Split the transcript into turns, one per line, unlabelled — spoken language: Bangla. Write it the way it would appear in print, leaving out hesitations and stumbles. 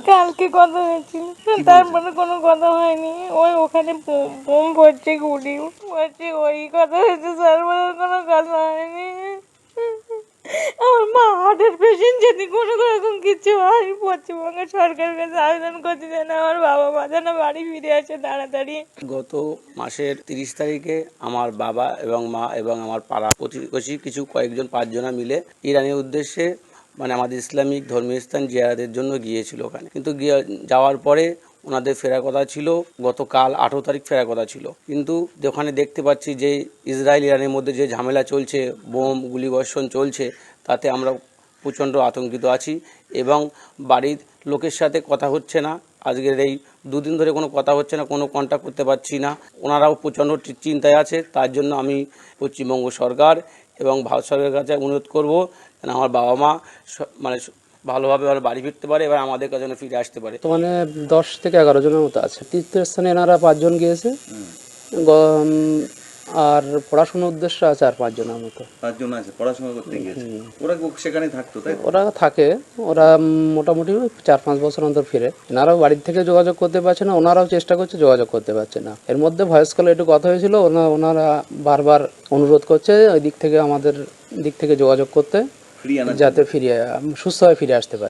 কালকে কথা হয়েছিল, তারপরে কোনো কথা হয়নি। ওই ওখানে বোম পড়ছে, গুলি পড়ছে, ওই কথা হয়েছে, তারপরে কোনো কথা হয়নি। আমার মা হার্টের পেশেন্ট, যদি কোনো রকম কিছু হয় পশ্চিমবঙ্গের সরকারের কাছে আবেদন করতে, যেন আমার বাবা মা যেন বাড়ি ফিরে আসে তাড়াতাড়ি।
গত মাসের 30 তারিখে আমার বাবা এবং মা এবং আমার পাড়া প্রতিবেশী কিছু কয়েকজন 5 জনা মিলে ইরানের উদ্দেশ্যে মানে আমাদের ইসলামিক ধর্মীয় স্থান জিয়ারতের জন্য গিয়েছিল ওখানে। কিন্তু যাওয়ার পরে ওনাদের ফেরার কথা ছিল গতকাল 18 তারিখ ফেরার কথা ছিল। কিন্তু ওখানে দেখতে পাচ্ছি যে ইসরায়েল ইরানের মধ্যে যে ঝামেলা চলছে, বোম গুলিবর্ষণ চলছে, তাতে আমরা প্রচণ্ড আতঙ্কিত আছি এবং বাড়ির লোকের সাথে কথা হচ্ছে না। আজকের এই দুদিন ধরে কোনো কথা হচ্ছে না, কোনো কন্ট্যাক্ট করতে পারছি না। ওনারাও প্রচণ্ড চিন্তায় আছে। তার জন্য আমি পশ্চিমবঙ্গ সরকার এবং ভারত সরকারের কাছে অনুরোধ করব যেন আমার বাবা মা মানে ভালোভাবে বাড়ি ফিরতে পারে এবার আমাদের কাছে যেন ফিরে আসতে পারে।
তো মানে 10 থেকে 11 জনের মতো আছে। তীর্থস্থানে এনারা 5 জন গিয়েছে, আর পড়াশোনার উদ্দেশ্য আছে আর 5 জনের মতো।
5 জন আছে পড়াশোনা করতে গিয়েছে। ওরা সেখানে থাকতো, তাই?
ওরা থাকে, ওরা মোটামুটি 4-5 বছর অন্তর ফিরে। এনারাও বাড়ির থেকে যোগাযোগ করতে পারছে না, ওনারাও চেষ্টা করছে, যোগাযোগ করতে পারছে না। এর মধ্যে ভয়েস কলে একটু কথা হয়েছিল, ওনারা বারবার অনুরোধ করছে ওই দিক থেকে, আমাদের দিক থেকে যোগাযোগ করতে, যাতে ফিরিয়ে সুস্থভাবে ফিরে আসতে পারে।